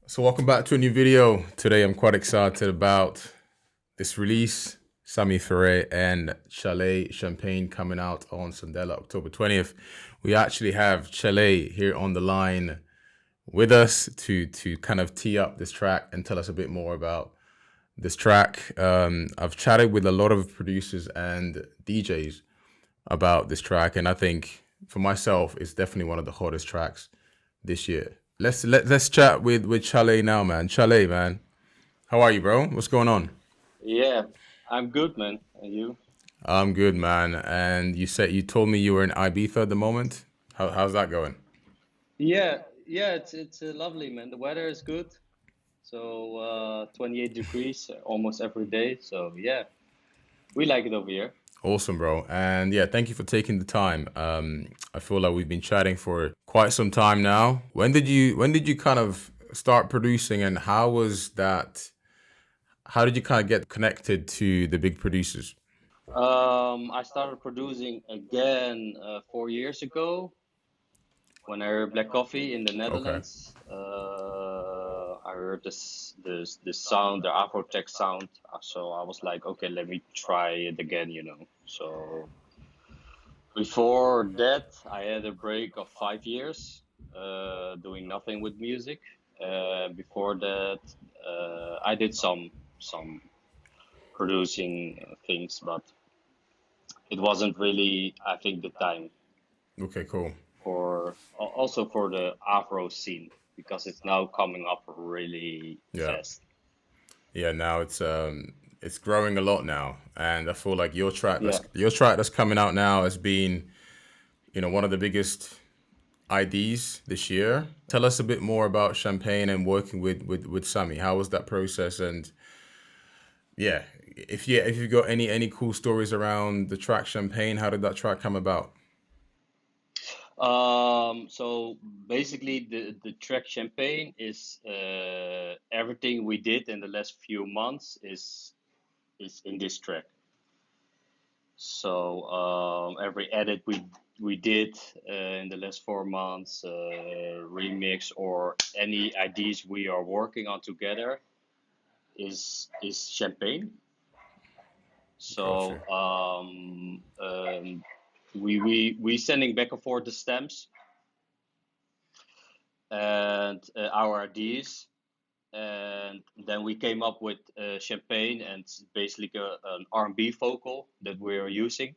So welcome back to a new video. Today I'm quite excited about this release, Sammi Ferrer and Chaleee Champagne coming out on Sondela October 20th. We actually have Chaleee here on the line with us to kind of tee up this track and tell us a bit more about this track. I've chatted with a lot of producers and DJs about this track, and I think for myself, it's definitely one of the hottest tracks this year. Let's chat with Chaleee now, man. Chaleee, man, how are you, bro? What's going on? Yeah, I'm good, man. And you? I'm good, man. And you told me you were in Ibiza at the moment. How's that going? Yeah, it's lovely, man. The weather is good. So 28 degrees almost every day. So yeah, we like it over here. Awesome, bro. And yeah, thank you for taking the time. I feel like we've been chatting for quite some time now. When did you kind of start producing, and how was that? How did you kind of get connected to the big producers? I started producing again 4 years ago when I heard Black Coffee in the Okay. Netherlands. I heard this sound, the Afro tech sound. So I was like, okay, let me try it again. So before that, I had a break of 5 years, doing nothing with music. Before that, I did some producing things, but it wasn't really, I think, the time Okay, cool. for also for the Afro scene because it's now coming up really Yeah. fast. Yeah, now it's growing a lot now, and I feel like Yeah. your track that's coming out now has been, one of the biggest IDs this year. Tell us a bit more about Champagne and working with Sammy. How was that process? And yeah, if you've got any cool stories around the track Champagne, how did that track come about? So basically, the track Champagne is everything we did in the last few months is in this track. So every edit we did in the last 4 months, remix or any ideas we are working on together is Champagne. Gotcha. So we sending back and forth the stems and our ideas, and then we came up with Champagne, and it's basically an R&B vocal that we're using,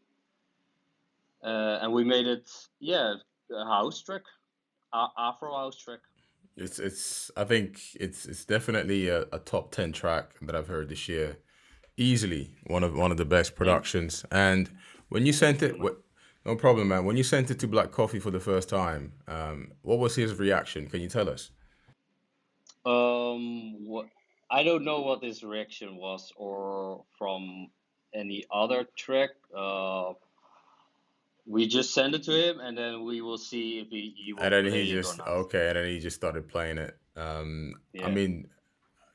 and we made it, yeah, a house track, Afro house track. It's I think it's definitely a top 10 track that I've heard this year. Easily one of the best Thank, productions. And when you sent thank you, it, man. no problem, man. When you sent it to Black Coffee for the first time, what was his reaction? Can you tell us? What, I don't know what his reaction was, or from any other track. We just send it to him, and then we will see if he will And then he play it or just not. okay, and then he just started playing it. I Yeah. mean,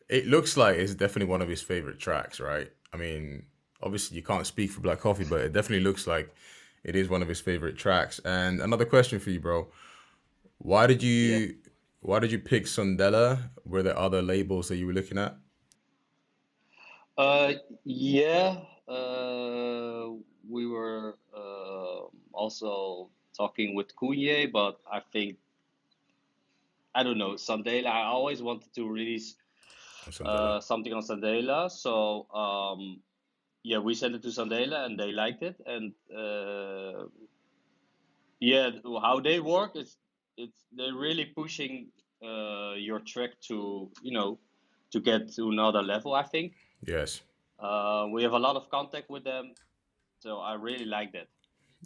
it looks like it's definitely one of his favorite tracks, right? I mean, obviously you can't speak for Black Coffee, but it definitely looks like it is one of his favorite tracks. And another question for you, bro. Why did Yeah. you why did you pick Sondela? Were there other labels that you were looking at? Uh, yeah. We were also talking with Kunye, but I think I don't know Sondela. I always wanted to release Sondela. something on Sondela, so yeah, we sent it to Sondela and they liked it, and yeah, how they work is it's they're really pushing your track to to get to another level. I think Yes. we have a lot of contact with them, so I really like that.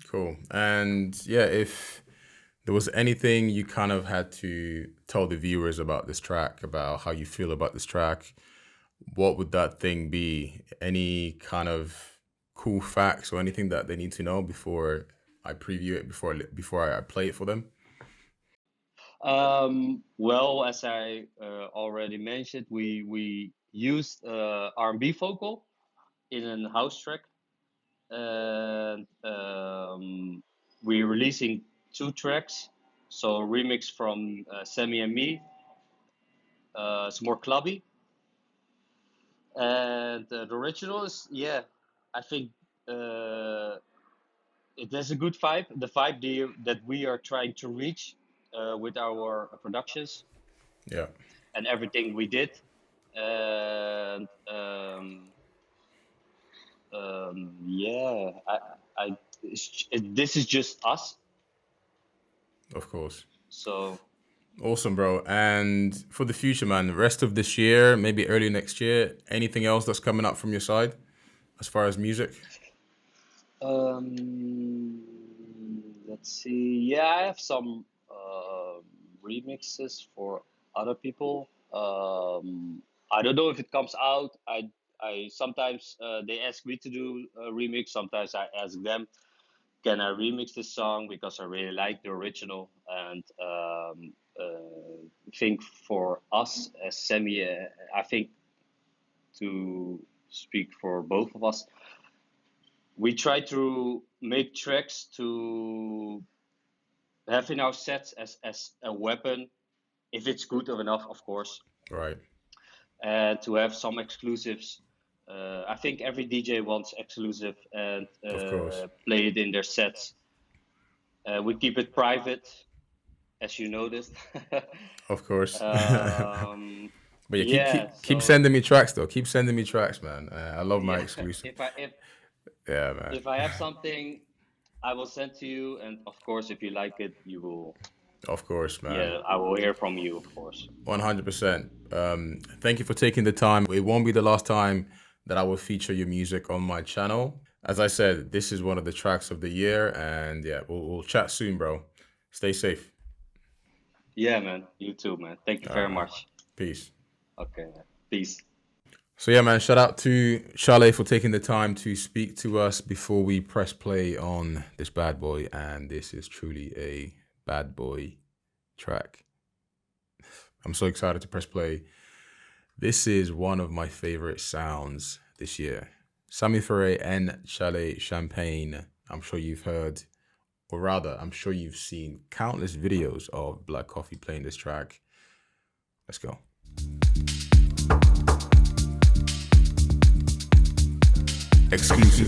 Cool. And yeah, if there was anything you kind of had to tell the viewers about this track, about how you feel about this track, what would that thing be? Any kind of cool facts or anything that they need to know before I preview it, before I play it for them? Well, as I already mentioned, we used R&B vocal in a house track, and we're releasing two tracks. So a remix from Sammy and me, It's more clubby, and the original is, yeah, I think uh, it has a good vibe. The vibe that we are trying to reach with our productions Yeah, and everything we did. And yeah, this is just us. of course. So Awesome, bro. And for the future, man, the rest of this year, maybe early next year, anything else that's coming up from your side as far as music? um, let's see. Yeah, I have some remixes for other people. I don't know if it comes out. I sometimes they ask me to do a remix. Sometimes I ask them, can I remix this song because I really like the original. And think for us as Sammi, I think to speak for both of us, we try to make tracks to have in our sets as a weapon, if it's good enough, of course, Right. and to have some exclusives. I think every DJ wants exclusive and Of course. play it in their sets. We keep it private, as you noticed. Of course. um, But yeah, yeah, keep so sending me tracks though. Keep sending me tracks, man. I love my yeah, exclusive. if I if Yeah, man. if I have something, I will send to you, and of course, if you like it, you will. Of course, man. Yeah, I will hear from you, of course. 100%. Thank you for taking the time. It won't be the last time that I will feature your music on my channel. As I said, this is one of the tracks of the year, and yeah, we'll chat soon, bro. Stay safe. Yeah, man. You too, man. Thank you All right, very man. much. Peace. Okay, man. Peace. So yeah, man, shout out to Chaleee for taking the time to speak to us before we press play on this bad boy. And this is truly a bad boy track. I'm so excited to press play. This is one of my favorite sounds this year. Sammi Ferrer and Chaleee Champagne. I'm sure you've heard, or rather, I'm sure you've seen countless videos of Black Coffee playing this track. Let's go. Exclusive.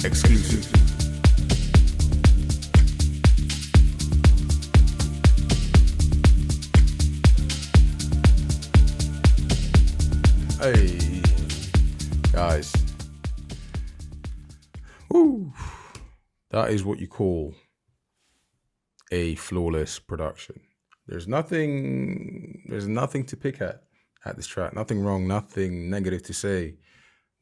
Exclusive. Hey, guys. Woo. That is what you call a flawless production. There's nothing to pick at this track. Nothing wrong, nothing negative to say.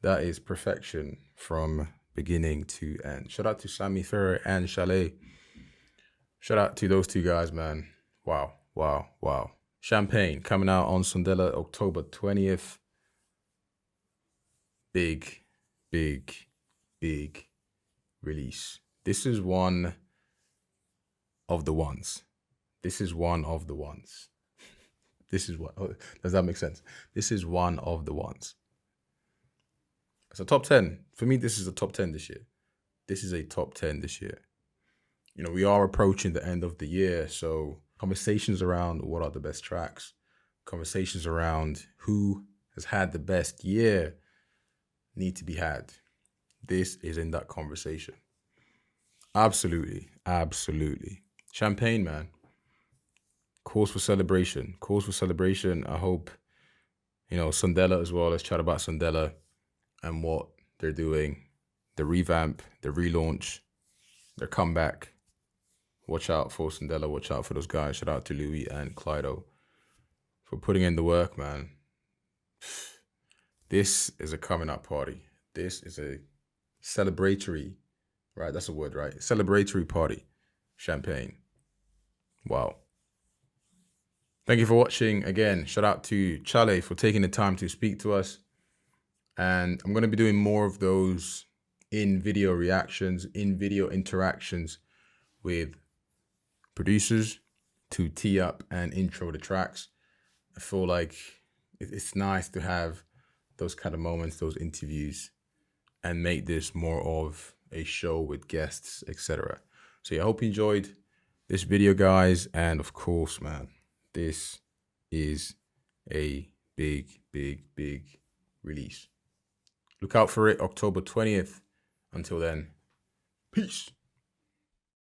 That is perfection from beginning to end. Shout out to Sammi Ferrer and Chaleee. Shout out to those two guys, man. Wow, wow, wow. Champagne coming out on Sondela October 20th. Big, big, big release. This is one of the ones. This is one of the ones. This is what, does that make sense? This is one of the ones. It's a top 10. For me, this is a top 10 this year. This is a top 10 this year. You know, we are approaching the end of the year, so conversations around what are the best tracks, conversations around who has had the best year need to be had. This is in that conversation. Absolutely, absolutely. Champagne, man. Cause for celebration. Cause for celebration. I hope, you know, Sondela as well. Let's chat about Sondela and what they're doing, the revamp, the relaunch, their comeback. Watch out for Sondela, watch out for those guys. Shout out to Louis and Clydo for putting in the work, man. This is a coming up party. This is a celebratory, right? That's a word, right? Celebratory party. Champagne. Wow. Thank you for watching. Again, shout out to Chaleee for taking the time to speak to us. And I'm going to be doing more of those in-video reactions, in-video interactions with producers to tee up and intro the tracks. I feel like it's nice to have those kind of moments, those interviews, and make this more of a show with guests, etc. So yeah, I hope you enjoyed this video, guys. And of course, man, this is a big release. Look out for it October 20th. Until then, peace.